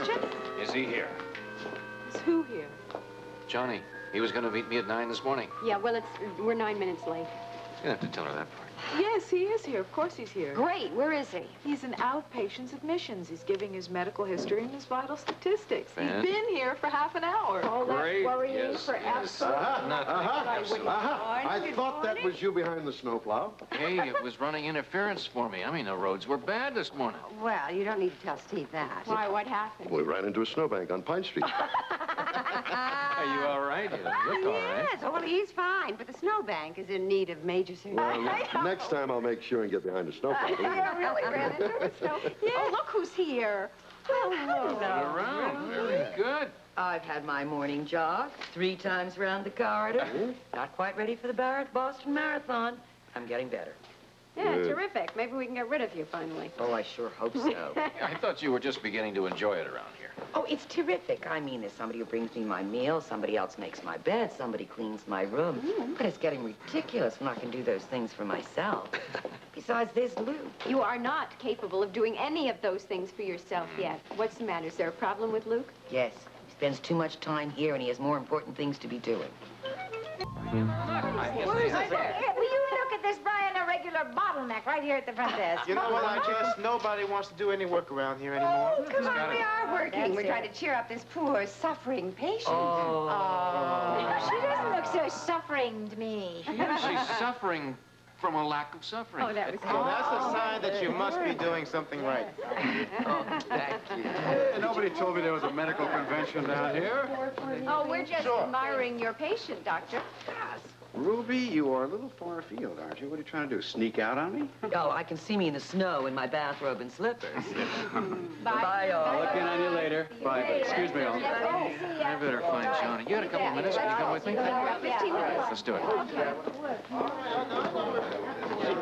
question? Is he here? Is who here? Johnny. He was going to meet me at 9 this morning. Yeah, well, we're 9 minutes late. You don't have to tell her that part. Yes, he is here. Of course he's here. Great. Where is he? He's in outpatient's admissions. He's giving his medical history and his vital statistics. He's been here for half an hour. All that Great. worrying Yes, for yes. absolutely Nothing. I thought that was you behind the snowplow. Hey, it was running interference for me. I mean, the roads were bad this morning. Well, you don't need to tell Steve that. Why? What happened? We ran into a snowbank on Pine Street. Are you all right? You look all right. Yes, well, he's fine, but the snowbank is in need of major surgery. Well, next time I'll make sure and get behind the snowplow. Yeah, really ran into a snow. Yeah. Oh, look who's here. Hello. Around. Very good. I've had my morning jog 3 times around the corridor. Not quite ready for the Boston Marathon. I'm getting better. Yeah, terrific. Maybe we can get rid of you finally. Oh, I sure hope so. I thought you were just beginning to enjoy it around here. Oh, it's terrific. I mean, there's somebody who brings me my meals, somebody else makes my bed, somebody cleans my room. But it's getting ridiculous when I can do those things for myself. Besides, there's Lou. You are not capable of doing any of those things for yourself yet. What's the matter? Is there a problem with Luke? Yes, he spends too much time here and he has more important things to be doing. Will you look at this, Brian, a regular bottleneck right here at the front desk? You know what, I guess nobody wants to do any work around here anymore. Oh, come on, we are working. We're trying to cheer up this poor, suffering patient. She doesn't look so suffering to me. She's suffering from a lack of suffering. Oh, that was So that's a sign that you must be doing something right. Oh, thank you. Hey, nobody told me there was a medical convention down here. Oh, we're just admiring your patient, doctor. Ruby, you are a little far afield, aren't you? What are you trying to do, sneak out on me? Oh, I can see me in the snow in my bathrobe and slippers. Bye. Bye, all. I'll look in on you later. Bye, but excuse me, all. I better find Johnny. You got a couple of minutes? Can you come with me? About 15 minutes. Let's do it.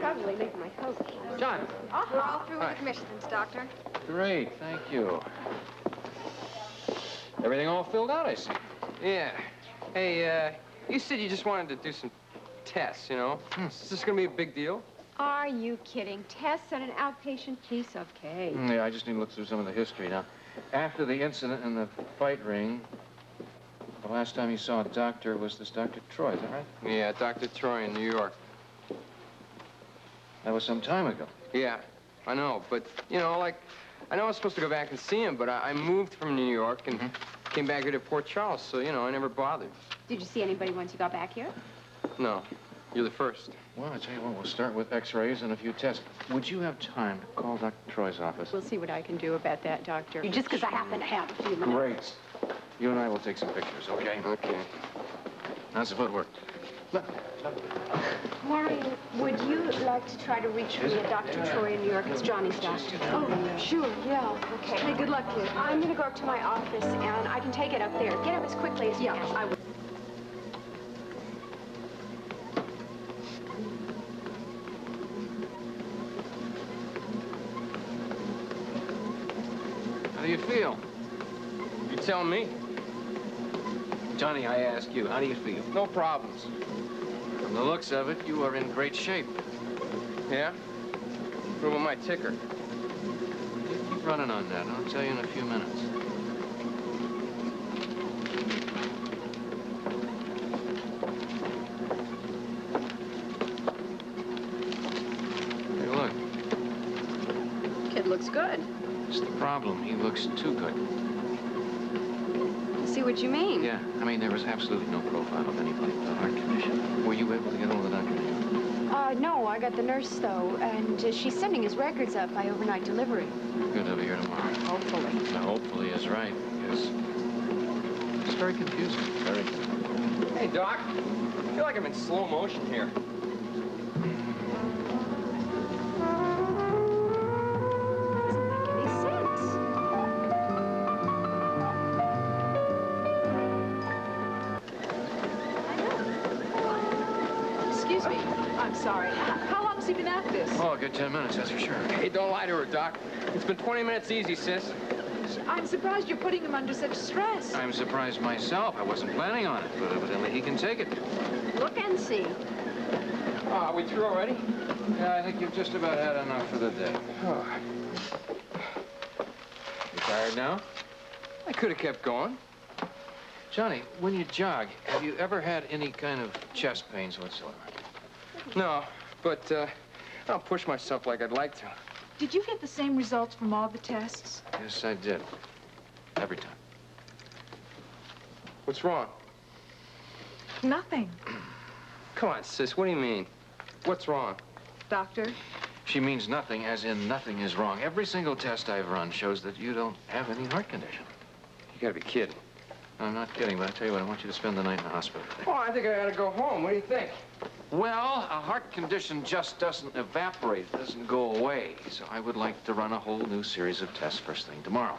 Probably leave my coat. John. We're all through with admissions, doctor. Great, thank you. Everything all filled out, I see. Yeah. Hey, you said you just wanted to do some tests, you know? Is this gonna be a big deal? Are you kidding? Tests on an outpatient piece of cake. Yeah, I just need to look through some of the history now. After the incident in the fight ring, the last time you saw a doctor was this Dr. Troy, is that right? Yeah, Dr. Troy in New York. That was some time ago. Yeah, I know, but, you know, like, I know I was supposed to go back and see him, but I moved from New York and came back here to Port Charles, so, you know, I never bothered. Did you see anybody once you got back here? No, you're the first. Well, I tell you what, we'll start with x-rays and a few tests. Would you have time to call Dr. Troy's office? We'll see what I can do about that, doctor. Just because I happen to have a few minutes. Great. You and I will take some pictures, okay? Okay. How's the footwork? Maureen, would you like to try to reach me at Dr. Troy in New York? It's Johnny's doctor. Oh, sure, yeah. Okay. Hey, good luck, kid. I'm going to go up to my office, and I can take it up there. Get up as quickly as you can. I will. How do you feel? You tell me. Johnny, I ask you, how do you feel? No problems. From the looks of it, you are in great shape. Yeah? What about my ticker? Keep running on that. I'll tell you in a few minutes. Hey, look. Kid looks good. It's the problem. He looks too good. See what you mean? Yeah, I mean, there was absolutely no profile of anybody with a heart condition. Were you able to get hold of the doctor? No, I got the nurse, though, and she's sending his records up by overnight delivery. Good, he'll be here tomorrow. Hopefully. Now, hopefully is right, because it's very confusing. Very confusing. Hey, Doc. I feel like I'm in slow motion here. Sorry. How long has he been at this? Oh, a good 10 minutes, that's for sure. Hey, don't lie to her, Doc. It's been 20 minutes easy, sis. I'm surprised you're putting him under such stress. I'm surprised myself. I wasn't planning on it, but evidently he can take it. Look and see. Are we through already? Yeah, I think you've just about had enough for the day. Oh. You tired now? I could have kept going. Johnny, when you jog, have you ever had any kind of chest pains whatsoever? No, but I don't push myself like I'd like to. Did you get the same results from all the tests? Yes, I did. Every time. What's wrong? Nothing. Come on, sis, what do you mean? What's wrong? Doctor? She means nothing, as in nothing is wrong. Every single test I've run shows that you don't have any heart condition. You gotta be kidding. I'm not kidding, but I tell you what, I want you to spend the night in the hospital today. Oh, I think I gotta go home. What do you think? Well, a heart condition just doesn't evaporate, it doesn't go away. So I would like to run a whole new series of tests first thing tomorrow.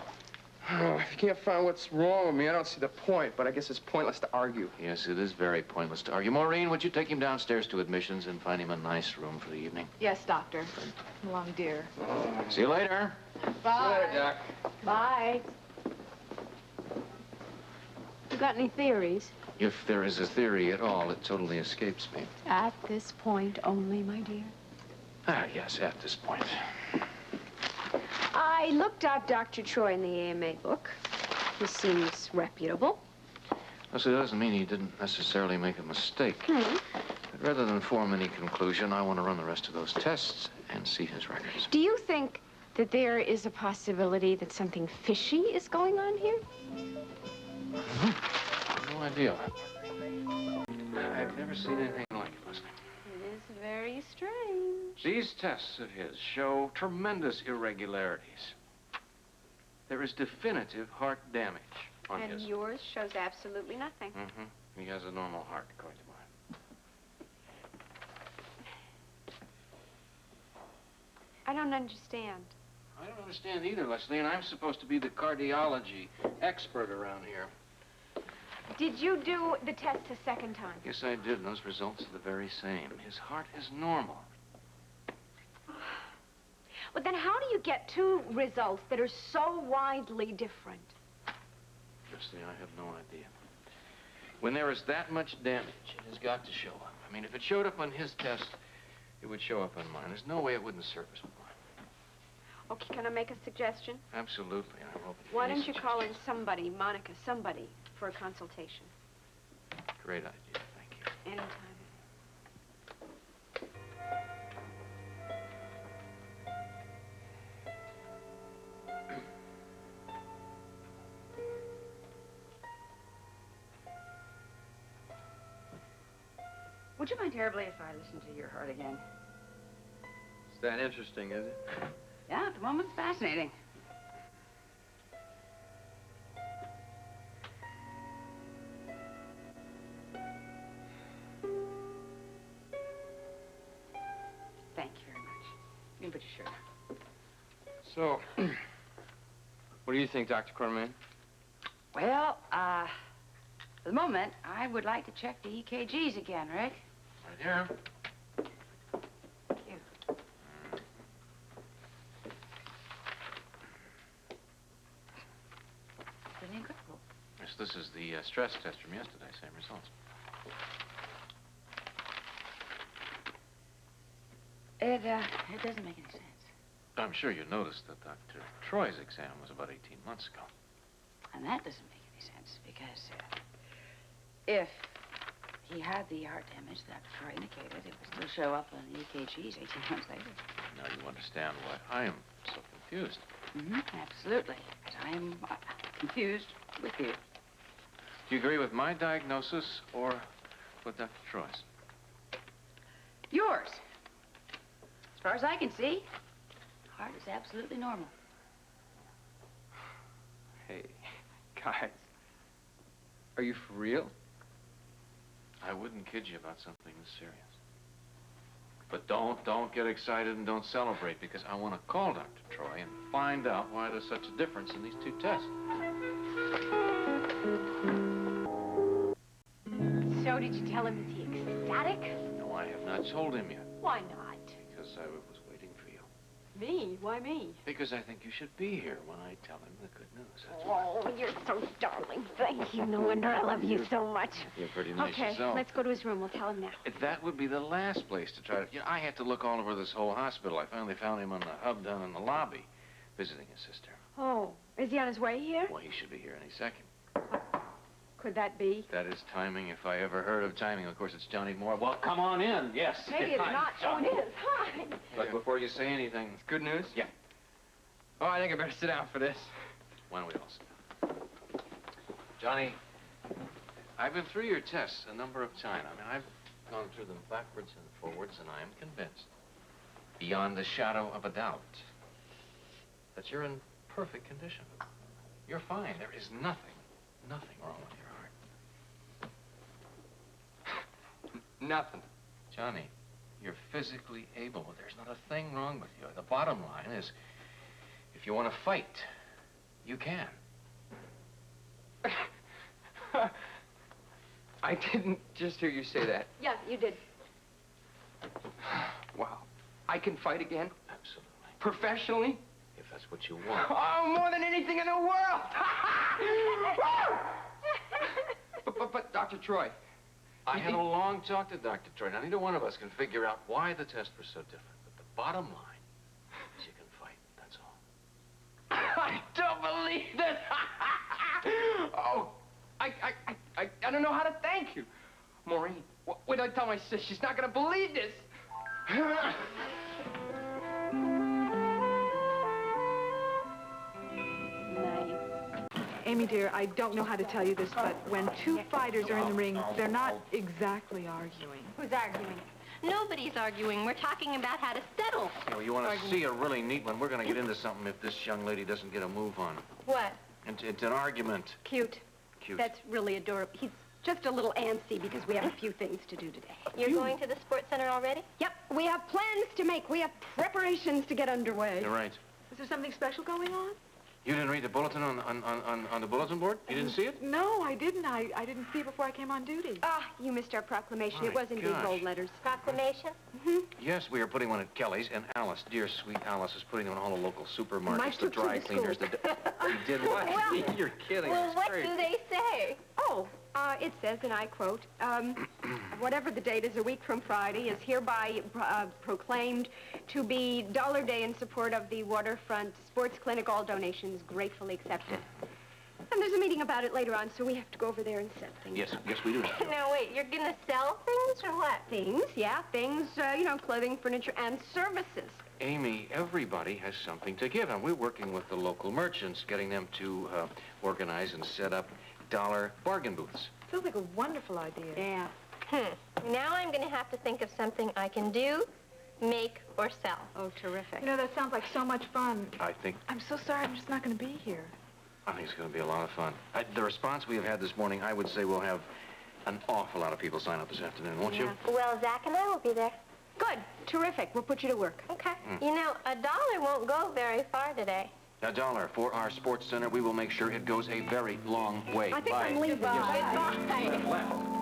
Oh, if you can't find what's wrong with me, I don't see the point, but I guess it's pointless to argue. Yes, it is very pointless to argue. Maureen, would you take him downstairs to admissions and find him a nice room for the evening? Yes, doctor. Long, dear. See you later. Bye. See you later, Doc. Bye. You got any theories? If there is a theory at all, it totally escapes me. At this point only, my dear. Ah, yes, at this point. I looked up Dr. Troy in the AMA book. He seems reputable. So it doesn't mean he didn't necessarily make a mistake. But rather than form any conclusion, I want to run the rest of those tests and see his records. Do you think that there is a possibility that something fishy is going on here? No idea. I've never seen anything like it, Lesley. It is very strange. These tests of his show tremendous irregularities. There is definitive heart damage on And his. yours shows absolutely nothing. He has a normal heart, according to mine. I don't understand. I don't understand either, Lesley, and I'm supposed to be the cardiology expert around here. Did you do the test a second time? Yes, I did, and those results are the very same. His heart is normal. Well, then how do you get two results that are so widely different? Lesley, I have no idea. When there is that much damage, it has got to show up. I mean, if it showed up on his test, it would show up on mine. There's no way it wouldn't surface with mine. Okay, can I make a suggestion? Absolutely, I hope it Why don't you call in somebody, Monica, somebody, for a consultation? Great idea, thank you. Anytime. Would you mind terribly if I listened to your heart again? It's that interesting, is it? Yeah, at the moment, it's fascinating. Thank you very much. You can put your shirt on. So, what do you think, Dr. Corman? Well, for the moment, I would like to check the EKGs again, Rick. Right here. Thank you. Pretty incredible. Yes, this is the stress test from yesterday, same results. It doesn't make any sense. I'm sure you noticed that Dr. Troy's exam was about 18 months ago. And that doesn't make any sense because if he had the heart damage that Troy indicated, it would still show up on the EKGs 18 months later. Now you understand why I am so confused. Absolutely. Because I am confused with you. Do you agree with my diagnosis or with Dr. Troy's? Yours. As far as I can see, heart is absolutely normal. Hey, guys, are you for real? I wouldn't kid you about something this serious. But don't get excited and don't celebrate, because I want to call Dr. Troy and find out why there's such a difference in these two tests. So did you tell him, is he ecstatic? No, I have not told him yet, Why not? because I was waiting for you. Me? Why me? Because I think you should be here when I tell him the good news. That's why. Oh, you're so darling. Thank you. No wonder I love you so much. You're pretty nice Okay, yourself. let's go to his room. We'll tell him now. That would be the last place to try to... You know, I had to look all over this whole hospital. I finally found him on the hub down in the lobby, visiting his sister. Oh, is he on his way here? Well, he should be here any second. Could that be? That is timing, if I ever heard of timing. Of course, it's Johnny Moore. Well, come on in. Yes. Maybe it's Hi, not. Oh, Johnny. it is. Hi. But before you say anything... It's good news? Yeah. Oh, I think I better sit down for this. Why don't we all sit down? Johnny, I've been through your tests a number of times. I mean, I've gone through them backwards and forwards, and I am convinced, beyond the shadow of a doubt, that you're in perfect condition. You're fine. There is nothing wrong with your heart. Nothing. Johnny, you're physically able. There's not a thing wrong with you. The bottom line is, if you want to fight, you can. I didn't just hear you say that. Yeah, you did. Wow. I can fight again? Absolutely. Professionally? If that's what you want. Oh, more than anything in the world! but, Dr. Troy. I had a long talk to Dr. Troy. Now, neither one of us can figure out why the tests were so different. But the bottom line is you can fight. That's all. I don't believe this! Oh, I don't know how to thank you. Maureen, wait till I tell my sis. She's not gonna believe this. Amy, dear, I don't know how to tell you this, but when two fighters are in the ring, they're not exactly arguing. Who's arguing? Nobody's arguing. We're talking about how to settle. You know, you want to see a really neat one? We're going to get into something if this young lady doesn't get a move on. What? It's an argument. Cute. Cute. That's really adorable. He's just a little antsy because we have a few things to do today. You're going to the sports center already? Yep, we have plans to make. We have preparations to get underway. You're right. Is there something special going on? You didn't read the bulletin on the bulletin board? You didn't see it? No, I didn't. I didn't see it before I came on duty. Ah, you missed our proclamation. My It was in big gosh. bold letters. Proclamation? Yes, we are putting one at Kelly's, and Alice, dear sweet Alice, is putting it in all the local supermarkets, Mike the took to dry the cleaners. school. You did what? Well, You're kidding. Well, It's what great. do they say? Oh, it says, and I quote, whatever the date is, a week from Friday, is hereby proclaimed to be Dollar Day in support of the Waterfront Sports Clinic. All donations gratefully accepted. And there's a meeting about it later on, so we have to go over there and set things. Yes, we do. No, wait, you're gonna sell things or what? Things, yeah, things, clothing, furniture, and services. Amy, everybody has something to give, and we're working with the local merchants, getting them to organize and set up dollar bargain booths. Sounds like a wonderful idea. Yeah. Now I'm gonna have to think of something I can do, make, or sell. Oh, terrific. You know, that sounds like so much fun. I think I'm so sorry I'm just not going to be here. it's going to be a lot of fun. The response we have had this morning, I would say we'll have an awful lot of people sign up this afternoon, won't you? Well, Zach and I will be there. Good. Terrific. We'll put you to work. Okay. You know, $1 won't go very far today. $1 for our sports center. We will make sure it goes a very long way. I think Bye. I'm leaving. Goodbye. Left.